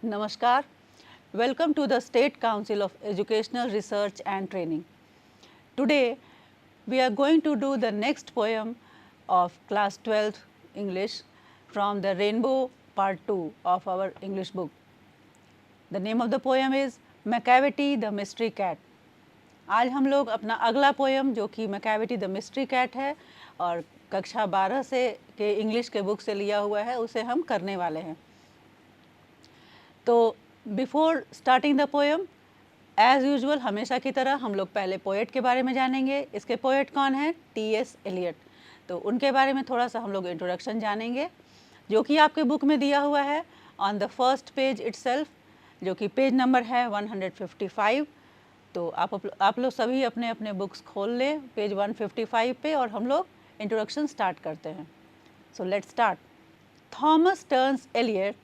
Namaskar. Welcome to the State Council of Educational Research and Training. Today, we are going to do the next poem of class 12th English from the Rainbow Part 2 of our English book. The name of the poem is Macavity the Mystery Cat. आज हम लोग अपना अगला poem जो कि Macavity the mystery cat है और कक्षा 12 से के इंग्लिश के बुक से लिया हुआ है, उसे हम करने वाले हैं। तो before starting the poem, as usual हमेशा की तरह हम लोग पहले पोएट के बारे में जानेंगे। इसके पोएट कौन है? टी.एस. एलियट। तो उनके बारे में थोड़ा सा हम लोग इंट्रोडक्शन जानेंगे, जो कि आपके बुक में दिया हुआ है on the first page itself, जो कि पेज नंबर है 155। तो आप लोग सभी अपने अपने बुक्स खोल लें पेज 155 पे और हम लोग इंट्रोडक्शन स्टार्ट करते हैं। So let's start. Thomas Stearns Eliot,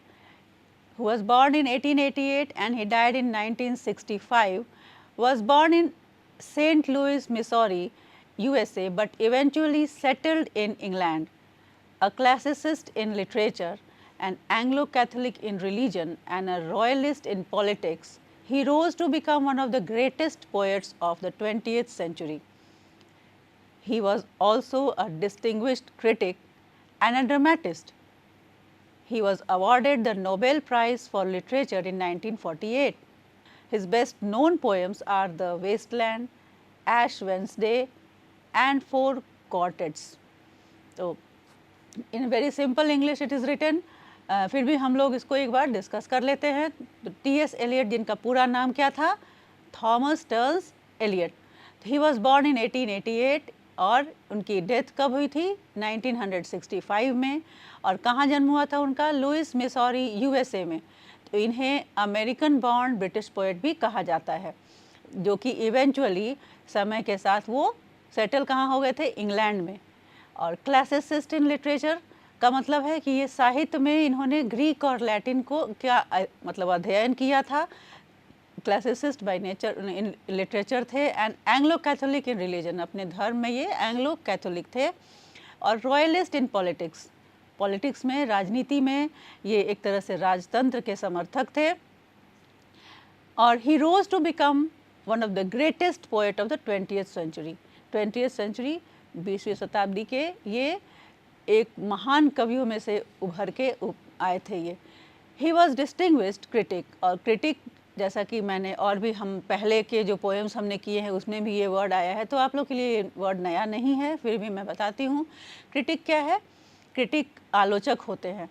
who was born in 1888 and he died in 1965, was born in St. Louis, Missouri, USA, but eventually settled in England. A classicist in literature, an Anglo-Catholic in religion, and a royalist in politics, he rose to become one of the greatest poets of the 20th century. He was also a distinguished critic and a dramatist. He was awarded the Nobel Prize for Literature in 1948. His best known poems are The Wasteland, Ash Wednesday and Four Quartets. So, in very simple English it is written, फिर भी हम लोग इसको एक बार discuss कर लेते हैं। तो टी.एस. एलियट, जिनका पूरा नाम क्या था? Thomas Stearns Eliot. He was born in 1888 और उनकी डेथ कब हुई थी? 1965 में। और कहाँ जन्म हुआ था उनका? लुइस, मिसौरी, यूएसए में। तो इन्हें अमेरिकन बॉर्न ब्रिटिश पोएट भी कहा जाता है, जो कि इवेंचुअली समय के साथ वो सेटल कहाँ हो गए थे? इंग्लैंड में। और क्लासिसिस्ट इन लिटरेचर का मतलब है कि ये साहित्य में इन्होंने ग्रीक और लैटिन को क्या मतलब अध्ययन किया था। Classicist by nature in literature थे and Anglo Catholic in religion, अपने धर्म में ये एंग्लो कैथोलिक थे। और रॉयलिस्ट इन पॉलिटिक्स, पॉलिटिक्स में, राजनीति में ये एक तरह से राजतंत्र के समर्थक थे। और he rose to become one of the greatest poet of the 20th century. 20th century, 20वीं शताब्दी के ये एक महान कवियों में से उभर के आए थे ये। ही वॉज डिस्टिंग्विश्ड क्रिटिक, और क्रिटिक जैसा कि मैंने और भी हम पहले के जो पोएम्स हमने किए हैं उसमें भी ये वर्ड आया है, तो आप लोग के लिए ये वर्ड नया नहीं है, फिर भी मैं बताती हूँ। क्रिटिक क्या है? क्रिटिक आलोचक होते हैं।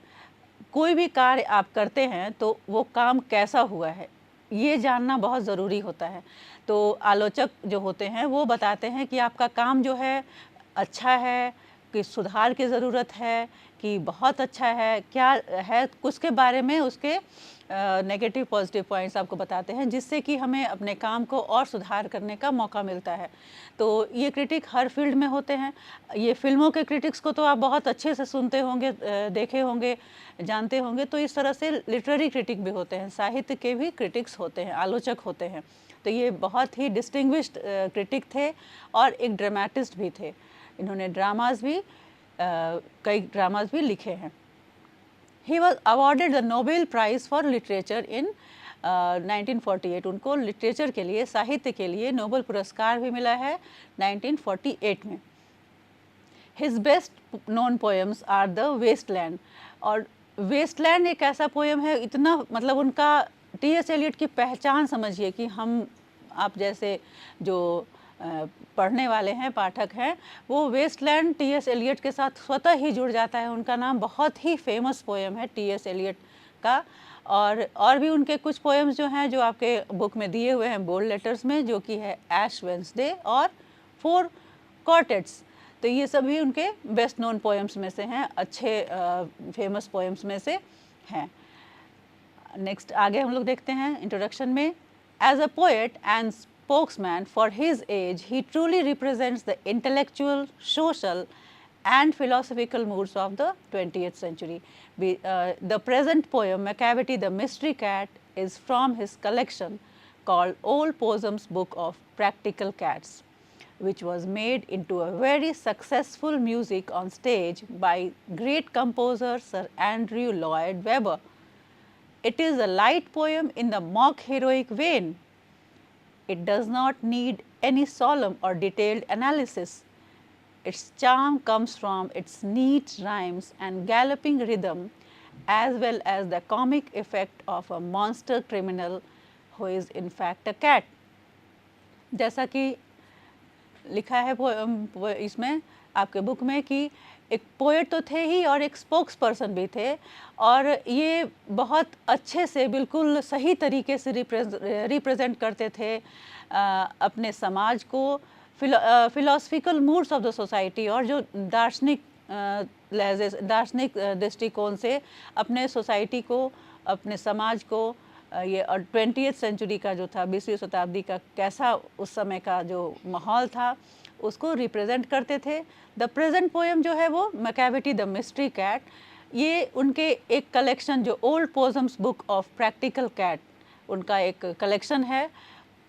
कोई भी कार्य आप करते हैं तो वो काम कैसा हुआ है ये जानना बहुत ज़रूरी होता है। तो आलोचक जो होते हैं वो बताते हैं कि आपका काम जो है अच्छा है, कि सुधार की ज़रूरत है, कि बहुत अच्छा है, क्या है, कुछ के बारे में उसके नेगेटिव पॉजिटिव पॉइंट्स आपको बताते हैं, जिससे कि हमें अपने काम को और सुधार करने का मौका मिलता है। तो ये क्रिटिक हर फील्ड में होते हैं। ये फिल्मों के क्रिटिक्स को तो आप बहुत अच्छे से सुनते होंगे, देखे होंगे, जानते होंगे। तो इस तरह से लिटरेरी क्रिटिक भी होते हैं, साहित्य के भी क्रिटिक्स होते हैं, आलोचक होते हैं। तो ये बहुत ही डिस्टिंग्विश्ड क्रिटिक थे और एक ड्रामेटिस्ट भी थे। इन्होंने ड्रामाज भी कई ड्रामाज भी लिखे हैं। He was awarded the Nobel prize for literature in 1948। उनको लिटरेचर के लिए, साहित्य के लिए नोबेल पुरस्कार भी मिला है 1948 में। His best known poems are the Waste Land. और वेस्टलैंड एक ऐसा पोएम है, इतना मतलब उनका टी.एस. एलियट की पहचान समझिए कि हम आप जैसे जो पढ़ने वाले हैं, पाठक हैं, वो वेस्टलैंड टी.एस. एलियट के साथ स्वतः ही जुड़ जाता है। उनका नाम बहुत ही फेमस पोएम है टी.एस. एलियट का। और भी उनके कुछ पोएम्स जो हैं जो आपके बुक में दिए हुए हैं बोल्ड लेटर्स में, जो कि है ऐश वेंसडे और फोर क्वार्टेट्स। तो ये सभी उनके बेस्ट नोन पोएम्स में से हैं, अच्छे फेमस पोएम्स में से हैं। नेक्स्ट आगे हम लोग देखते हैं इंट्रोडक्शन में। As a poet and spokesman for his age, he truly represents the intellectual, social and philosophical moods of the 20th century. The present poem, Macavity the Mystery Cat, is from his collection called Old Possum's Book of Practical Cats, which was made into a very successful music on stage by great composer Sir Andrew Lloyd Webber. It is a light poem in the mock heroic vein. It does not need any solemn or detailed analysis. Its charm comes from its neat rhymes and galloping rhythm, as well as the comic effect of a monster criminal who is in fact a cat. जैसा कि लिखा है इसमें आपके book में कि एक poet तो थे ही और एक स्पोक्स पर्सन भी थे, और ये बहुत अच्छे से बिल्कुल सही तरीके से रिप्रेजेंट करते थे अपने समाज को, philosophical moods of the society, और जो दार्शनिक दृष्टिकोण से अपने सोसाइटी को, अपने समाज को, ये और 20th सेंचुरी का जो था, 20वीं शताब्दी का कैसा उस समय का जो माहौल था उसको रिप्रेजेंट करते थे। द प्रेजेंट पोएम जो है वो मैकाविटी द मिस्ट्री कैट, ये उनके एक कलेक्शन जो old poems book of practical cat, उनका एक कलेक्शन है,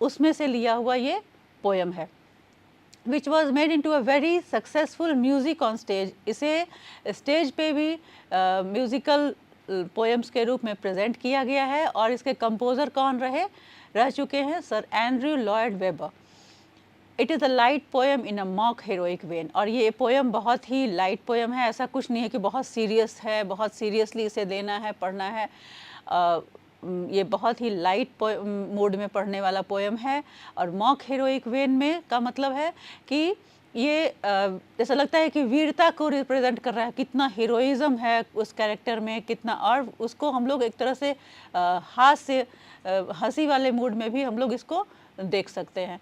उसमें से लिया हुआ ये पोएम है, which was made into a very successful music on stage. इसे स्टेज पे भी म्यूज़िकल पोएम्स के रूप में प्रेजेंट किया गया है, और इसके कंपोज़र कौन रह चुके हैं, sir Andrew Lloyd weber. It is a light poem in a mock heroic when, और ये पोएम बहुत ही लाइट पोएम है, ऐसा कुछ नहीं है कि बहुत सीरियस है, बहुत सीरियसली इसे लेना है, पढ़ना है। ये बहुत ही लाइट मूड में पढ़ने वाला पोएम है, और मॉक हीरोइक वेन में का मतलब है कि ये ऐसा लगता है कि वीरता को रिप्रेजेंट कर रहा है, कितना हीरोइज्म है उस कैरेक्टर में, कितना, और उसको हम लोग एक तरह से हास्य हंसी वाले मूड में भी हम लोग इसको देख सकते हैं।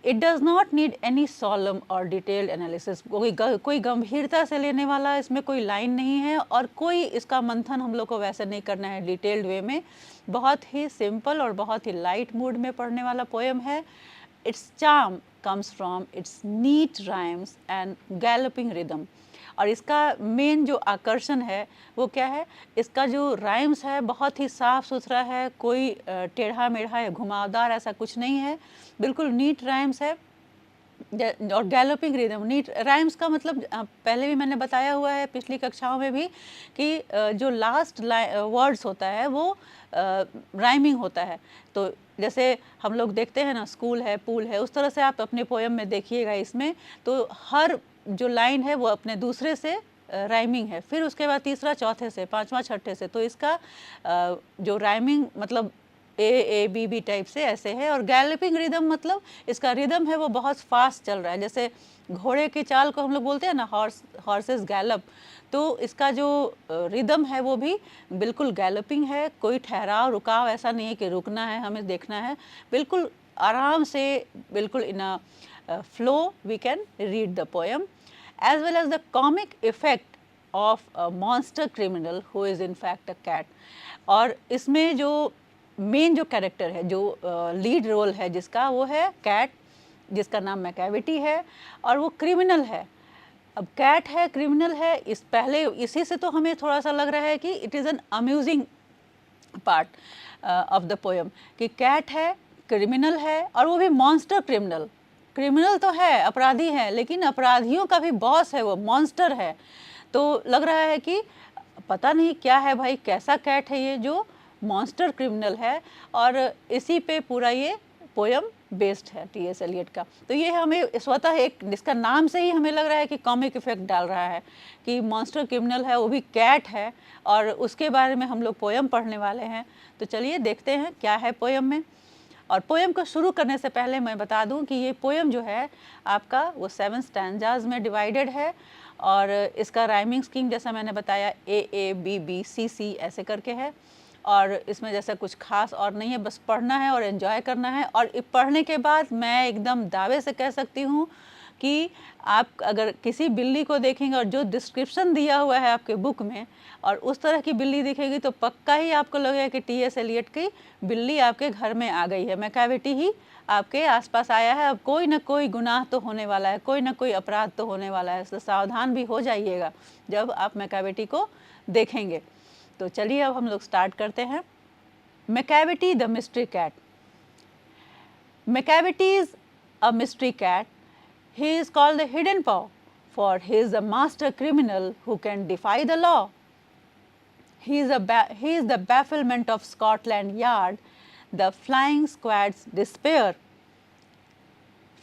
It does not need any solemn और डिटेल्ड एनालिसिस, कोई गंभीरता से लेने वाला इसमें कोई लाइन नहीं है, और कोई इसका मंथन हम लोग को वैसे नहीं करना है डिटेल्ड वे में। बहुत ही सिंपल और बहुत ही लाइट मूड में पढ़ने वाला पोएम है। It's charm comes from its neat rhymes and galloping rhythm, और इसका मेन जो आकर्षण है वो क्या है, इसका जो राइम्स है बहुत ही साफ़ सुथरा है, कोई टेढ़ा मेढ़ा या घुमावदार ऐसा कुछ नहीं है, बिल्कुल नीट राइम्स है। और गैलोपिंग रिदम, नीट राइम्स का मतलब पहले भी मैंने बताया हुआ है पिछली कक्षाओं में भी कि जो लास्ट वर्ड्स होता है वो राइमिंग होता है। तो जैसे हम लोग देखते हैं ना, स्कूल है, पूल है, उस तरह से आप अपने पोएम में देखिएगा, इसमें तो हर जो लाइन है वो अपने दूसरे से राइमिंग है, फिर उसके बाद तीसरा चौथे से, पांचवा छठे से, तो इसका जो राइमिंग मतलब ए बी बी टाइप से ऐसे है। और गैलपिंग रिदम मतलब इसका रिदम है वो बहुत फास्ट चल रहा है, जैसे घोड़े की चाल को हम लोग बोलते हैं ना, हॉर्सेस गैलप, तो इसका जो रिदम है वो भी बिल्कुल गैलपिंग है, कोई ठहराव रुकाव ऐसा नहीं है कि रुकना है, हमें देखना है, बिल्कुल आराम से, बिल्कुल in a flow we can read the poem, as well as the comic effect of a monster criminal who is in fact a cat. और इसमें जो मेन जो कैरेक्टर है, जो लीड रोल है जिसका, वो है कैट, जिसका नाम मैकाविटी है, और वो क्रिमिनल है। अब कैट है, क्रिमिनल है, इस पहले इसी से तो हमें थोड़ा सा लग रहा है कि it is an amusing part of the poem कि कैट है, क्रिमिनल है, और वो भी मॉन्स्टर क्रिमिनल। क्रिमिनल तो है, अपराधी है, लेकिन अपराधियों का भी बॉस है, वो मॉन्स्टर है। तो लग रहा है कि पता नहीं क्या है भाई, कैसा कैट है ये जो मॉन्स्टर क्रिमिनल है, और इसी पे पूरा ये पोएम बेस्ड है टी.एस. एलियट का। तो ये हमें स्वतः एक, जिसका नाम से ही हमें लग रहा है कि कॉमिक इफेक्ट डाल रहा है कि मॉन्स्टर क्रिमिनल है, वो भी कैट है, और उसके बारे में हम लोग पोएम पढ़ने वाले हैं। तो चलिए देखते हैं क्या है पोएम में। और पोएम को शुरू करने से पहले मैं बता दूं कि ये पोएम जो है आपका वो 7 स्टैंजाज में डिवाइडेड है, और इसका राइमिंग स्कीम जैसा मैंने बताया ए बी बी सी सी ऐसे करके है, और इसमें जैसा कुछ खास और नहीं है, बस पढ़ना है और एंजॉय करना है। और पढ़ने के बाद मैं एकदम दावे से कह सकती हूँ कि आप अगर किसी बिल्ली को देखेंगे और जो डिस्क्रिप्शन दिया हुआ है आपके बुक में, और उस तरह की बिल्ली दिखेगी, तो पक्का ही आपको लगेगा कि टी.एस. एलियट की बिल्ली आपके घर में आ गई है, मैकाविटी ही आपके आसपास आया है। अब कोई ना कोई गुनाह तो होने वाला है, कोई ना कोई अपराध तो होने वाला है, तो सावधान भी हो जाइएगा जब आप मैकाविटी को देखेंगे। तो चलिए अब हम लोग स्टार्ट करते हैं। Macavity the mystery cat. Macavity is a mystery cat. He is called the hidden paw, for he is a master criminal who can defy the law. he is the bafflement of Scotland Yard, the flying squad's despair.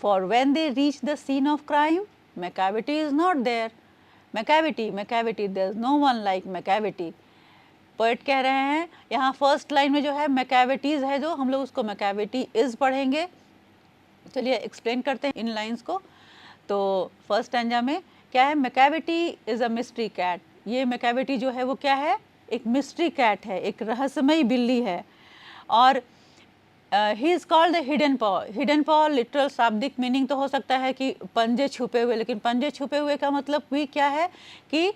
For when they reach the scene of crime, Macavity is not there. Macavity, there is no one like Macavity. Poet कह रहे हैं, यहाँ first line में जो है मैकाविटीज़ है, जो हम लोग उसको मैकाविटी इज़ पढ़ेंगे. चलिए एक्सप्लेन करते हैं इन लाइंस को. तो फर्स्ट स्टैंजा में क्या है, Macavity is a mystery cat. ये मैकाविटी जो है वो क्या है, एक मिस्ट्री कैट है, एक रहस्यमयी बिल्ली है. और ही इज़ कॉल्ड द हिडन पॉ. हिडन पॉ लिटरल शाब्दिक मीनिंग तो हो सकता है कि पंजे छुपे हुए, लेकिन पंजे छुपे हुए का मतलब भी क्या है कि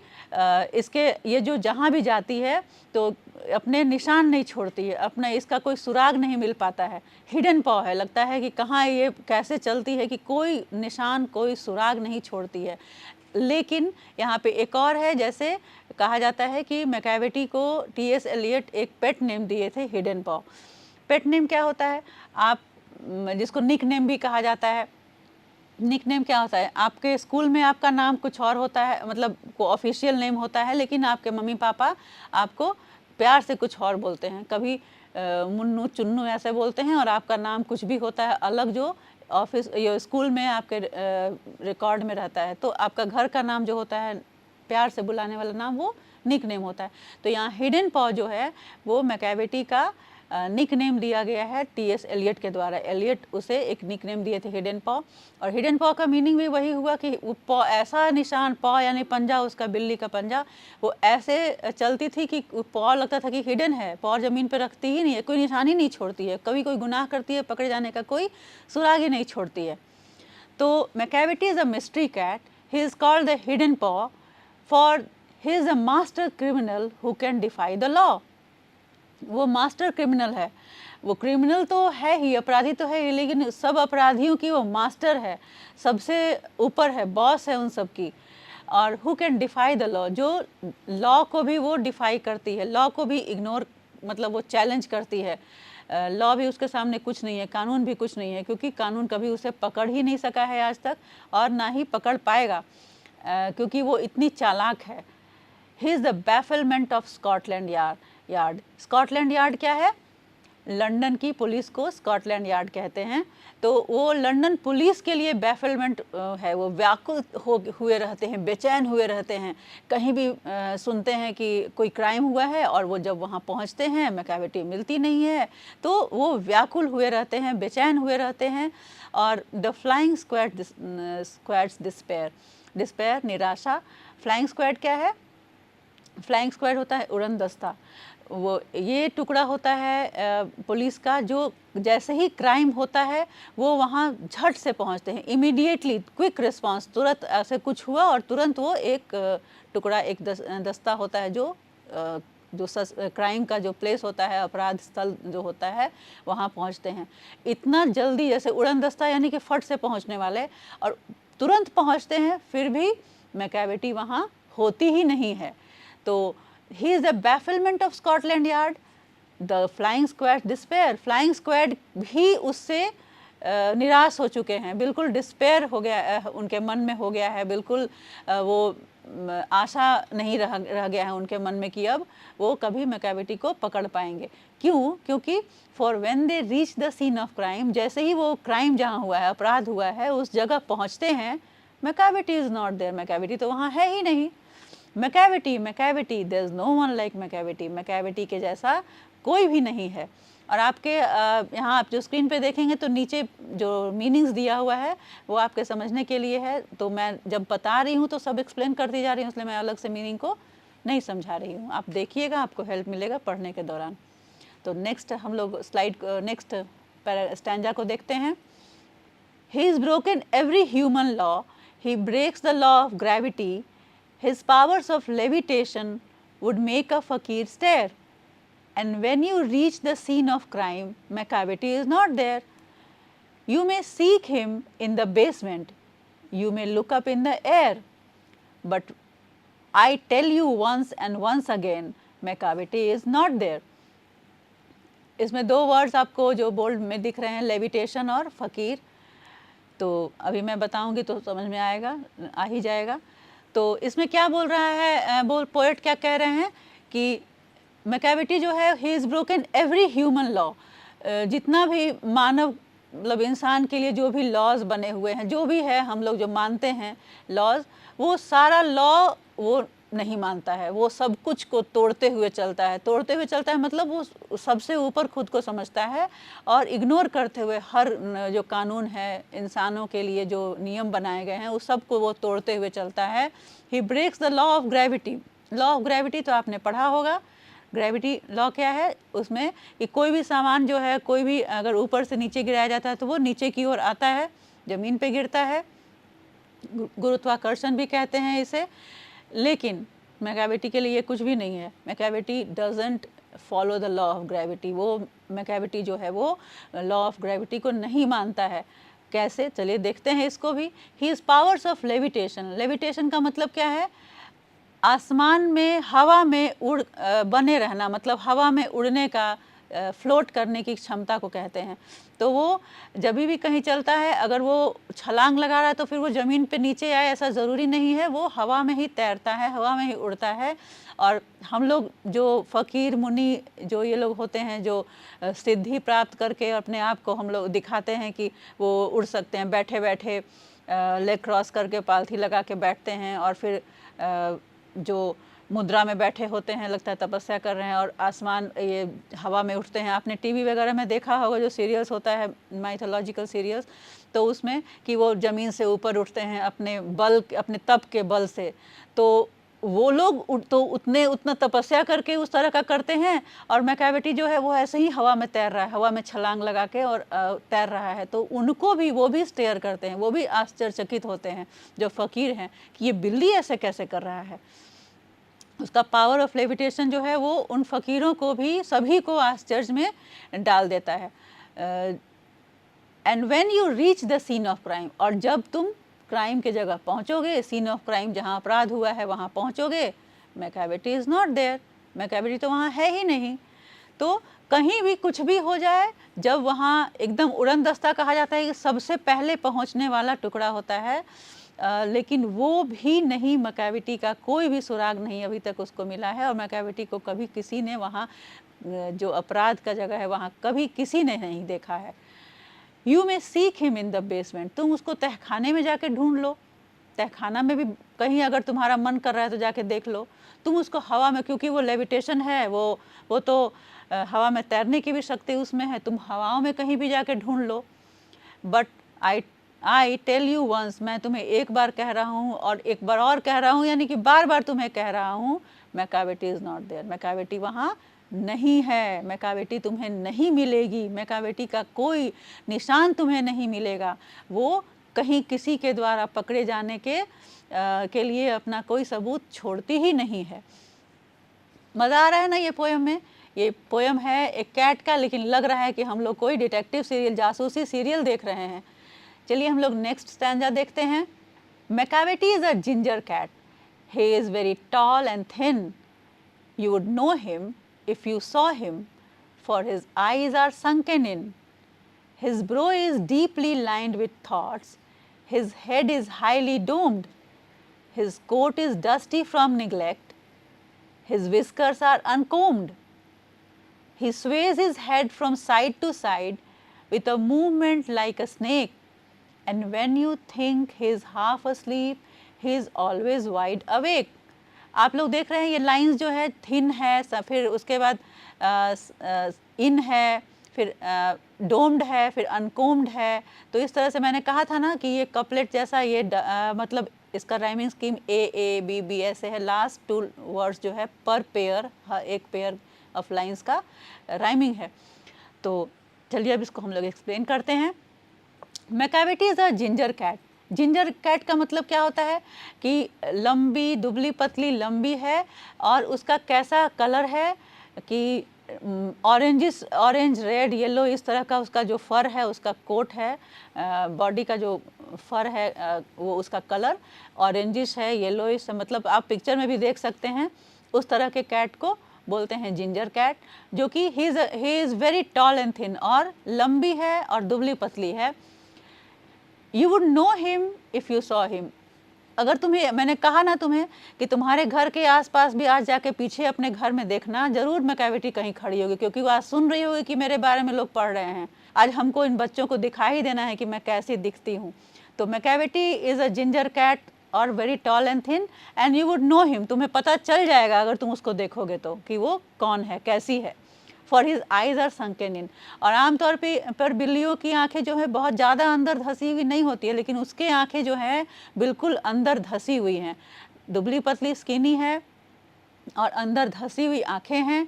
इसके ये जो जहाँ भी जाती है तो अपने निशान नहीं छोड़ती है, अपना इसका कोई सुराग नहीं मिल पाता है. हिडन पॉ है, लगता है कि कहाँ ये कैसे चलती है कि कोई निशान कोई सुराग नहीं छोड़ती है. लेकिन यहाँ पे एक और है, जैसे कहा जाता है कि मैकाविटी को टी.एस. एलियट एक पेट नेम दिए थे, हिडन पॉ. पेट नेम क्या होता है, आप जिसको निक नेम भी कहा जाता है. निक नेम क्या होता है, आपके स्कूल में आपका नाम कुछ और होता है, मतलब को ऑफिशियल नेम होता है, लेकिन आपके मम्मी पापा आपको प्यार से कुछ और बोलते हैं. कभी मुन्नू चुन्नू ऐसे बोलते हैं, और आपका नाम कुछ भी होता है अलग, जो ऑफिस या स्कूल में आपके रिकॉर्ड में रहता है. तो आपका घर का नाम जो होता है, प्यार से बुलाने वाला नाम, वो निक नेम होता है. तो यहाँ हिडन पॉ जो है वो मैकाविटी का निक नेम दिया गया है टी.एस. एलियट के द्वारा. एलियट उसे एक निक नेम दिए थे, हिडन पॉ. और हिडन पॉ का मीनिंग भी वही हुआ कि पॉ ऐसा निशान, पॉ यानी पंजा, उसका बिल्ली का पंजा, वो ऐसे चलती थी कि पॉ लगता था कि हिडन है, पॉ ज़मीन पर रखती ही नहीं है, कोई निशान ही नहीं छोड़ती है. कभी कोई गुनाह करती है, पकड़े जाने का कोई सुराग ही नहीं छोड़ती है. तो Macavity is a mystery cat. He is called the hidden paw for he is a master criminal who can defy the law. वो मास्टर क्रिमिनल है, वो क्रिमिनल तो है ही, अपराधी तो है ही, लेकिन सब अपराधियों की वो मास्टर है, सबसे ऊपर है, बॉस है उन सब की. और who can defy the law, जो लॉ को भी वो डिफाई करती है, लॉ को भी इग्नोर, मतलब वो चैलेंज करती है. लॉ भी उसके सामने कुछ नहीं है, कानून भी कुछ नहीं है, क्योंकि कानून कभी उसे पकड़ ही नहीं सका है आज तक, और ना ही पकड़ पाएगा, क्योंकि वो इतनी चालाक है. He is the bafflement of Scotland Yard. Scotland Yard क्या है, लंदन की पुलिस को स्कॉटलैंड यार्ड कहते हैं. तो वो लंदन पुलिस के लिए बैफलमेंट है, वो व्याकुल हुए रहते हैं, बेचैन हुए रहते हैं. कहीं भी सुनते हैं कि कोई क्राइम हुआ है, और वो जब वहाँ पहुँचते हैं मैकाविटी मिलती नहीं है, तो वो व्याकुल हुए रहते हैं, बेचैन हुए रहते हैं. और द फ्लाइंग स्क्वाड्स डिस्पेयर निराशा. फ्लाइंग स्क्वाड क्या है, फ्लाइंग स्क्वाड होता है उड़न दस्ता. वो ये टुकड़ा होता है पुलिस का, जो जैसे ही क्राइम होता है वो वहाँ झट से पहुँचते हैं, इमीडिएटली, क्विक रिस्पांस, तुरंत ऐसे कुछ हुआ और तुरंत वो एक टुकड़ा, एक दस्ता होता है जो क्राइम का जो प्लेस होता है, अपराध स्थल जो होता है, वहाँ पहुँचते हैं. इतना जल्दी, जैसे उड़न दस्ता यानी कि फट से पहुँचने वाले, और तुरंत पहुँचते हैं, फिर भी मैकाविटी वहाँ होती ही नहीं है. तो he is the bafflement of Scotland Yard, the flying squad despair. Flying squad भी उससे निराश हो चुके हैं, बिल्कुल डिस्पेयर हो गया, उनके मन में हो गया है, बिल्कुल वो आशा नहीं रह गया है उनके मन में कि अब वो कभी मैकाविटी को पकड़ पाएंगे. क्यों? क्योंकि for when they reach the scene of crime, जैसे ही वो क्राइम जहाँ हुआ है, अपराध हुआ है, उस जगह पहुँचते हैं, Macavity is not there. Macavity तो वहाँ है ही नहीं. Macavity, there is no one like Macavity. Macavity के जैसा कोई भी नहीं है. और आपके यहाँ आप जो स्क्रीन पे देखेंगे तो नीचे जो मीनिंग्स दिया हुआ है वो आपके समझने के लिए है. तो मैं जब बता रही हूँ तो सब एक्सप्लेन करती जा रही हूँ, इसलिए मैं अलग से मीनिंग को नहीं समझा रही हूँ. आप देखिएगा, आपको हेल्प मिलेगा पढ़ने के दौरान. तो नेक्स्ट हम लोग स्लाइड, नेक्स्ट स्टैंजा को देखते हैं. He is broken every human law, he breaks the law of gravity. His powers of levitation would make a fakir stare. And when you reach the scene of crime, Macavity is not there. You may seek him in the basement. You may look up in the air. But I tell you once and once again, Macavity is not there. इसमें दो words आपको जो bold में दिख रहे हैं, levitation और फ़कीर. तो अभी मैं बताऊंगी तो समझ में आएगा, आ ही जाएगा. तो इसमें क्या बोल रहा है, पोएट क्या कह रहे हैं कि मैकाविटी जो है he is broken every human law, जितना भी मानव मतलब इंसान के लिए जो भी लॉज बने हुए हैं, जो भी है हम लोग जो मानते हैं लॉज, वो सारा लॉ वो नहीं मानता है, वो सब कुछ को तोड़ते हुए चलता है। तोड़ते हुए चलता है मतलब वो सबसे ऊपर खुद को समझता है और इग्नोर करते हुए हर जो कानून है, इंसानों के लिए जो नियम बनाए गए हैं, उस सब को वो तोड़ते हुए चलता है। He breaks the law of gravity. Law of gravity तो आपने पढ़ा होगा। ग्रेविटी लॉ क्या है? उसमें कि कोई भी सामान जो है, कोई भी अगर ऊपर से नीचे गिराया जाता है तो वो नीचे की ओर आता है, ज़मीन पे गिरता है। गुरुत्वाकर्षण भी कहते हैं इसे। लेकिन मैकाविटी के लिए ये कुछ भी नहीं है। Macavity doesn't follow the law of gravity. वो मैकाविटी जो है वो लॉ ऑफ ग्रेविटी को नहीं मानता है। कैसे? चलिए देखते हैं इसको भी। He is powers of levitation. Levitation का मतलब क्या है? आसमान में हवा में बने रहना, मतलब हवा में उड़ने का, फ्लोट करने की क्षमता को कहते हैं। तो वो जब भी कहीं चलता है, अगर वो छलांग लगा रहा है तो फिर वो ज़मीन पे नीचे आए ऐसा ज़रूरी नहीं है, वो हवा में ही तैरता है, हवा में ही उड़ता है। और हम लोग जो फ़कीर मुनि जो ये लोग होते हैं, जो सिद्धि प्राप्त करके अपने आप को हम लोग दिखाते हैं कि वो उड़ सकते हैं, बैठे बैठे लेग क्रॉस करके पालथी लगा के बैठते हैं और फिर जो मुद्रा में बैठे होते हैं, लगता है तपस्या कर रहे हैं और आसमान ये हवा में उठते हैं। आपने टीवी वगैरह में देखा होगा जो सीरियल्स होता है, माइथोलॉजिकल सीरियल्स, तो उसमें कि वो ज़मीन से ऊपर उठते हैं अपने तप के बल से। तो वो लोग तो उतना तपस्या करके उस तरह का करते हैं, और मैकाविटी जो है वो ऐसे ही हवा में तैर रहा है, हवा में छलांग लगा के और तैर रहा है। तो उनको भी वो भी स्टेयर करते हैं, वो भी आश्चर्यचकित होते हैं जो फ़कीर हैं कि ये बिल्ली ऐसे कैसे कर रहा है। उसका पावर ऑफ लेविटेशन जो है वो उन फ़कीरों को भी, सभी को आश्चर्य में डाल देता है। And when you reach the scene of crime, और जब तुम क्राइम की जगह पहुंचोगे, सीन ऑफ क्राइम जहां अपराध हुआ है वहां पहुंचोगे, Macavity is not there. Macavity तो वहां है ही नहीं। तो कहीं भी कुछ भी हो जाए, जब वहाँ एकदम उड़न दस्ता कहा जाता है कि सबसे पहले पहुँचने वाला टुकड़ा होता है, लेकिन वो भी नहीं, मैकाविटी का कोई भी सुराग नहीं अभी तक उसको मिला है। और मैकाविटी को कभी किसी ने वहाँ जो अपराध का जगह है वहाँ कभी किसी ने नहीं देखा है। You may seek him in the basement. तुम उसको तहखाने में जाके ढूंढ लो, तहखाना में भी कहीं अगर तुम्हारा मन कर रहा है तो जाके देख लो। तुम उसको हवा में, क्योंकि वो लेविटेशन है, वो तो हवा में तैरने की भी शक्ति उसमें है, तुम हवाओं में कहीं भी जाके ढूंढ लो। But I tell you once, मैं तुम्हें एक बार कह रहा हूँ और एक बार और कह रहा हूँ, यानी कि बार बार तुम्हें कह रहा हूँ, Macavity is not there. Macavity वहाँ नहीं है, मैकाविटी तुम्हें नहीं मिलेगी, मैकाविटी का कोई निशान तुम्हें नहीं मिलेगा। वो कहीं किसी के द्वारा पकड़े जाने के लिए अपना कोई सबूत छोड़ती ही नहीं है। मज़ा आ रहा है ना ये पोएम में? ये पोएम है एक कैट का, लेकिन लग रहा है कि हम लोग कोई डिटेक्टिव सीरियल, जासूसी सीरियल देख रहे हैं। चलिए हम लोग नेक्स्ट स्टैंजा देखते हैं। Macavity is a ginger cat, he is very tall and thin, you would know him if you saw him, for his eyes are sunken in. His brow is deeply lined with thoughts, his head is highly domed, his coat is dusty from neglect, his whiskers are uncombed. He sways his head from side to side with a movement like a snake, and when you think he is half asleep, he is always wide awake. आप लोग देख रहे हैं ये lines जो है, thin है, फिर उसके बाद इन है, फिर डोम्ड है, फिर अनकोम्ड है। तो इस तरह से मैंने कहा था ना कि ये कपलेट जैसा, ये मतलब इसका rhyming scheme A B B ऐसे है। लास्ट टू वर्ड्स जो है पर पेयर, एक पेयर ऑफ लाइंस का राइमिंग है। तो चलिए अब इसको हम लोग एक्सप्लेन करते हैं। Macavity is a ginger cat. Ginger cat का मतलब क्या होता है कि लंबी, दुबली पतली, लंबी है, और उसका कैसा कलर है कि ऑरेंज, रेड, येलो, इस तरह का उसका जो फर है, उसका कोट है, बॉडी का जो फर है वो उसका कलर ऑरेंजिश है, येलोइश है। मतलब आप पिक्चर में भी देख सकते हैं, उस तरह के कैट को बोलते हैं जिंजर कैट, जो कि ही is very tall and thin, और लंबी है और दुबली पतली है। You would know him if you saw him. अगर तुम्हें, मैंने कहा ना तुम्हें कि तुम्हारे घर के आसपास भी आज जाके पीछे अपने घर में देखना, जरूर मैकेविटी कहीं खड़ी होगी, क्योंकि वो आज सुन रही होगी कि मेरे बारे में लोग पढ़ रहे हैं। आज हमको इन बच्चों को दिखाई देना है कि मैं कैसी दिखती हूँ। तो Macavity is a ginger cat और very tall and thin and you would know him, तुम्हें पता चल जाएगा अगर तुम उसको देखोगे तो कि वो कौन है, कैसी है। For his eyes are sunken in, और आमतौर पर बिल्लियों की आंखें जो है बहुत ज़्यादा अंदर धसी हुई नहीं होती है, लेकिन उसके आंखें जो है बिल्कुल अंदर धसी हुई हैं, दुबली पतली स्किनी है और अंदर धसी हुई आंखें हैं।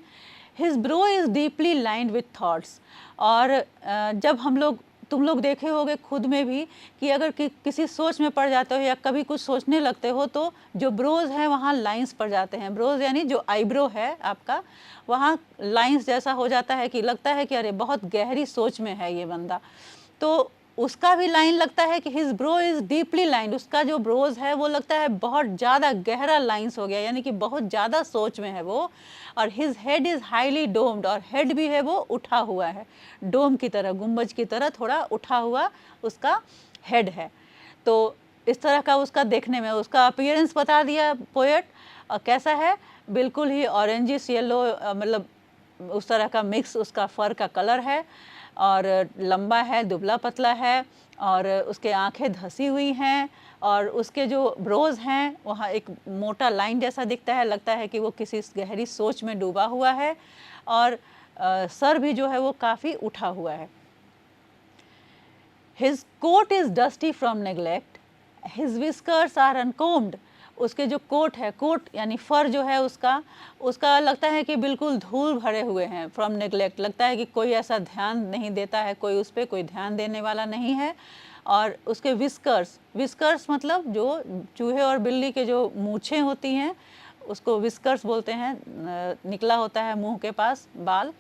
His bro is deeply lined with thoughts, और जब तुम लोग देखे होगे खुद में भी कि अगर किसी सोच में पड़ जाते हो या कभी कुछ सोचने लगते हो तो जो ब्रोज हैं वहाँ लाइंस पड़ जाते हैं। ब्रोज यानी जो आईब्रो है आपका, वहाँ लाइंस जैसा हो जाता है कि लगता है कि अरे बहुत गहरी सोच में है ये बंदा। तो उसका भी लाइन लगता है कि his bro is deeply lined, उसका जो ब्रोज है वो लगता है बहुत ज़्यादा गहरा लाइंस हो गया, यानी कि बहुत ज़्यादा सोच में है वो। और his head is highly doomed, और हेड भी है वो उठा हुआ है, डोम की तरह, गुम्बज की तरह थोड़ा उठा हुआ उसका हेड है। तो इस तरह का उसका देखने में, उसका अपीयरेंस बता दिया पोएट। और कैसा है, बिल्कुल ही ऑरेंजिश येलो, मतलब उस तरह का मिक्स उसका फर का कलर है, और लंबा है, दुबला पतला है, और उसके आंखें धसी हुई हैं, और उसके जो ब्रोज हैं वहाँ एक मोटा लाइन जैसा दिखता है, लगता है कि वो किसी गहरी सोच में डूबा हुआ है, और सर भी जो है वो काफ़ी उठा हुआ है। His coat is dusty from neglect, his whiskers are uncombed, उसके जो कोट है, कोट यानी फर जो है उसका लगता है कि बिल्कुल धूल भरे हुए हैं, फ्रॉम नेग्लेक्ट, लगता है कि कोई ऐसा ध्यान नहीं देता है, कोई उस पर कोई ध्यान देने वाला नहीं है। और उसके विस्कर्स मतलब जो चूहे और बिल्ली के जो मूछें होती हैं उसको विस्कर्स बोलते हैं, निकला होता है मुंह के पास बाल,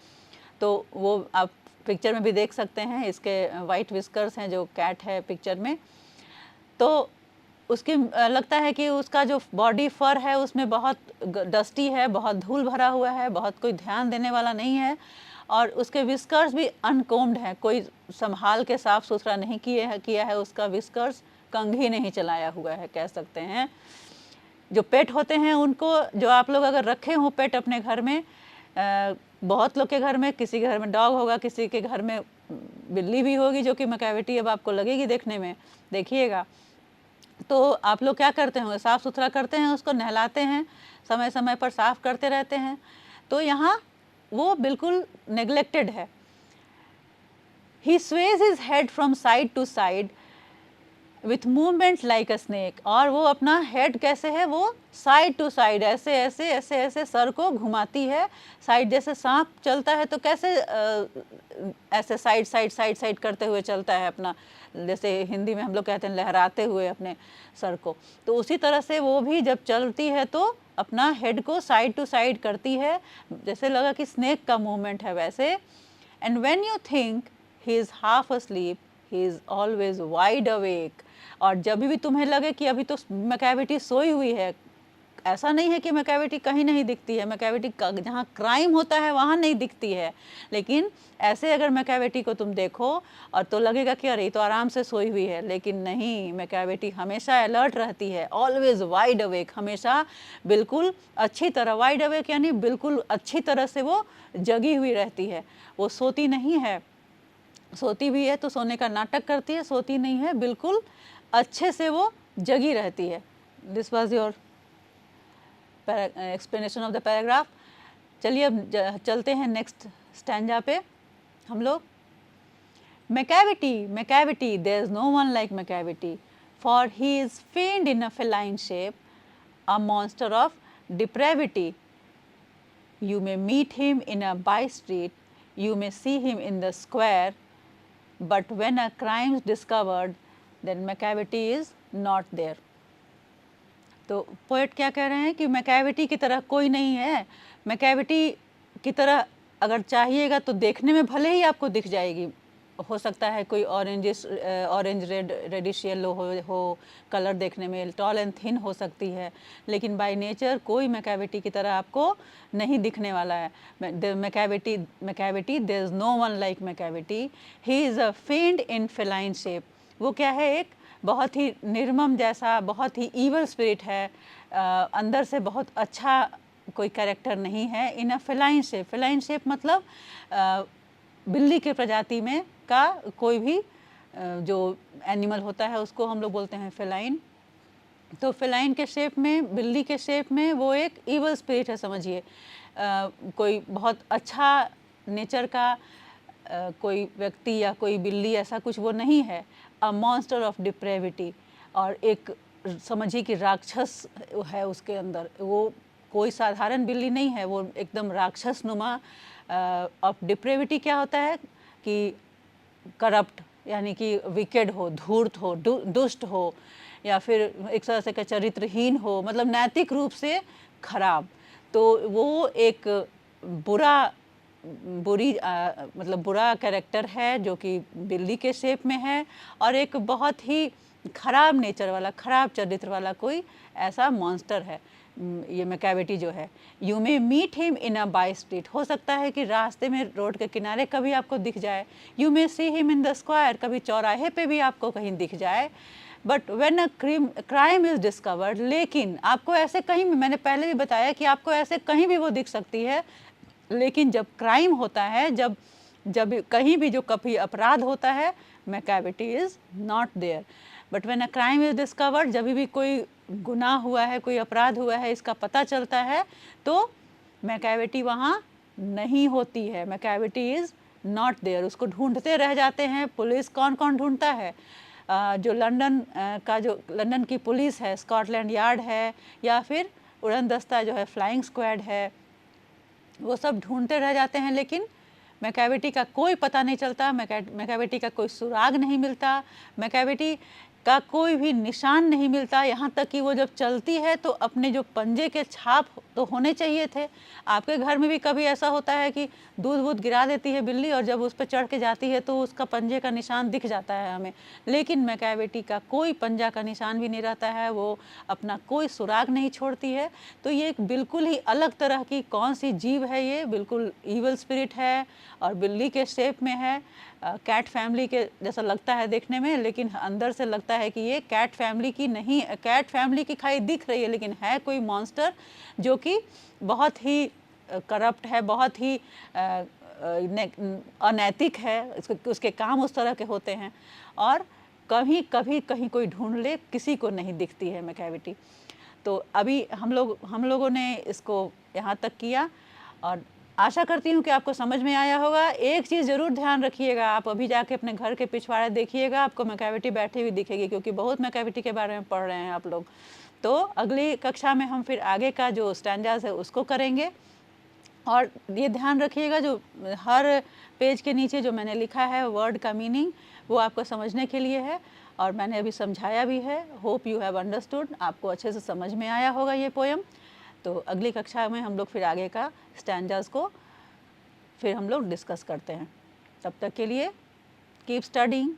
तो वो आप पिक्चर में भी देख सकते हैं, इसके वाइट विस्कर्स हैं जो कैट है पिक्चर में। तो उसकी लगता है कि उसका जो बॉडी फर है उसमें बहुत डस्टी है, बहुत धूल भरा हुआ है, बहुत कोई ध्यान देने वाला नहीं है, और उसके विस्कर्स भी अनकोम्ड हैं, कोई संभाल के साफ सुथरा नहीं किया है उसका विस्कर्स, कंघी नहीं चलाया हुआ है कह सकते हैं। जो पेट होते हैं उनको, जो आप लोग अगर रखे हों पेट अपने घर में, बहुत लोग के घर में, किसी के घर में डॉग होगा, किसी के घर में बिल्ली भी होगी जो कि मैकेविटी अब आपको लगेगी देखने में, देखिएगा। तो आप लोग क्या करते होंगे, साफ़ सुथरा करते हैं, उसको नहलाते हैं, समय समय पर साफ़ करते रहते हैं। तो यहाँ वो बिल्कुल नेग्लेक्टेड है। He sways his head from side to side with movement like a snake, और वो अपना हेड कैसे है, वो साइड टू साइड ऐसे ऐसे ऐसे ऐसे सर को घुमाती है, साइड जैसे सांप चलता है तो कैसे ऐसे साइड साइड साइड साइड करते हुए चलता है अपना, जैसे हिंदी में हम लोग कहते हैं लहराते हुए अपने सर को, तो उसी तरह से वो भी जब चलती है तो अपना हेड को साइड टू साइड करती है, जैसे लगा कि स्नेक का मूवमेंट है वैसे। And when you think he is half asleep he is always wide awake, और जब भी तुम्हें लगे कि अभी तो मैकेविटी सोई हुई है, ऐसा नहीं है कि मैकेविटी कहीं नहीं दिखती है, मैकेविटी जहाँ क्राइम होता है वहाँ नहीं दिखती है, लेकिन ऐसे अगर मैकेविटी को तुम देखो और तो लगेगा कि अरे तो आराम से सोई हुई है, लेकिन नहीं, मैकेविटी हमेशा अलर्ट रहती है, ऑलवेज वाइड अवेक, हमेशा बिल्कुल अच्छी तरह, वाइड अवेक यानी बिल्कुल अच्छी तरह से वो जगी हुई रहती है, वो सोती नहीं है, सोती भी है तो सोने का नाटक करती है, सोती नहीं है, बिल्कुल अच्छे से वो जगी रहती है। This was your explanation of the paragraph. चलिए अब चलते हैं नेक्स्ट स्टैंजा पे हम लोग। Macavity there is no one like Macavity, for he is fiend in a feline shape, a monster of depravity. You may meet him in a by street, you may see him in the square, but when a crime is discovered, then Macavity is not there. तो poet क्या कह रहे हैं कि Macavity की तरह कोई नहीं है, मैकेविटी की तरह अगर चाहिएगा तो देखने में भले ही आपको दिख जाएगी, हो सकता है कोई ऑरेंज रेडिश येलो हो कलर देखने में, टॉल एंड थिन हो सकती है, लेकिन बाय नेचर कोई मैकेविटी की तरह आपको नहीं दिखने वाला है। Macavity there is no one like Macavity, he is a fiend in feline shape, वो क्या है, एक बहुत ही निर्मम जैसा, बहुत ही ईवल स्पिरिट है, अंदर से बहुत अच्छा कोई कैरेक्टर नहीं है। इन a feline shape, feline shape मतलब बिल्ली के प्रजाति में का कोई भी जो एनिमल होता है उसको हम लोग बोलते हैं फेलाइन। तो फेलाइन के शेप में, बिल्ली के शेप में वो एक ईवल स्पिरिट है समझिए। कोई बहुत अच्छा नेचर का कोई व्यक्ति या कोई बिल्ली ऐसा कुछ वो नहीं है। अ मॉन्स्टर ऑफ डिप्रेविटी, और एक समझिए कि राक्षस है उसके अंदर। वो कोई साधारण बिल्ली नहीं है, वो एकदम राक्षस नुमा। ऑफ डिप्रेविटी क्या होता है कि करप्ट, यानी कि विकेड हो, धूर्त हो, दुष्ट हो, या फिर एक तरह से चरित्रहीन हो, मतलब नैतिक रूप से खराब। तो वो एक मतलब बुरा कैरेक्टर है जो कि बिल्ली के शेप में है, और एक बहुत ही खराब नेचर वाला, खराब चरित्र वाला कोई ऐसा मॉन्स्टर है ये मैकाविटी जो है। You may meet him in a by street, हो सकता है कि रास्ते में, रोड के किनारे कभी आपको दिख जाए। You may see him in the square, कभी चौराहे पे भी आपको कहीं दिख जाए। But when a crime is discovered, लेकिन आपको ऐसे कहीं भी, मैंने पहले भी बताया कि आपको ऐसे कहीं भी वो दिख सकती है, लेकिन जब क्राइम होता है, जब कहीं भी जो कभी अपराध होता है, Macavity is not there. But when a crime is discovered, जब भी कोई गुनाह हुआ है, कोई अपराध हुआ है, इसका पता चलता है, तो मैकाविटी वहाँ नहीं होती है। Macavity is not there. उसको ढूंढते रह जाते हैं। पुलिस कौन कौन ढूंढता है? जो लंदन की पुलिस है, स्कॉटलैंड यार्ड है, या फिर उड़न दस्ता जो है, फ्लाइंग स्क्वाड है, वो सब ढूंढते रह जाते हैं, लेकिन मैकाविटी का कोई पता नहीं चलता। मैकाविटी का कोई सुराग नहीं मिलता, मैकाविटी का कोई भी निशान नहीं मिलता। यहाँ तक कि वो जब चलती है तो अपने जो पंजे के छाप तो होने चाहिए थे। आपके घर में भी कभी ऐसा होता है कि दूध वूध गिरा देती है बिल्ली, और जब उस पर चढ़ के जाती है तो उसका पंजे का निशान दिख जाता है हमें, लेकिन मैकाविटी का कोई पंजा का निशान भी नहीं रहता है, वो अपना कोई सुराग नहीं छोड़ती है। तो ये एक बिल्कुल ही अलग तरह की कौन सी जीव है ये, बिल्कुल ईवल स्पिरिट है और बिल्ली के शेप में है। कैट फैमिली के जैसा लगता है देखने में, लेकिन अंदर से लगता है कि ये कैट फैमिली की नहीं, कैट फैमिली की खाई दिख रही है, लेकिन है कोई मॉन्स्टर जो कि बहुत ही करप्ट है, बहुत ही अनैतिक है। उसके काम उस तरह के होते हैं, और कभी कहीं कोई ढूंढ ले, किसी को नहीं दिखती है मैकाविटी। तो अभी हम लोगों ने इसको यहाँ तक किया, और आशा करती हूँ कि आपको समझ में आया होगा। एक चीज़ ज़रूर ध्यान रखिएगा, आप अभी जाके अपने घर के पिछवाड़े देखिएगा, आपको मैकाविटी बैठी हुई दिखेगी, क्योंकि बहुत मैकाविटी के बारे में पढ़ रहे हैं आप लोग। तो अगली कक्षा में हम फिर आगे का जो स्टैंजास है उसको करेंगे। और ये ध्यान रखिएगा, जो हर पेज के नीचे जो मैंने लिखा है वर्ड का मीनिंग, वो आपको समझने के लिए है, और मैंने अभी समझाया भी है। होप यू हैव अंडरस्टूड, आपको अच्छे से समझ में आया होगा ये पोएम। तो अगली कक्षा में हम लोग फिर आगे का स्टैंजास को फिर हम लोग डिस्कस करते हैं। तब तक के लिए कीप स्टडिंग।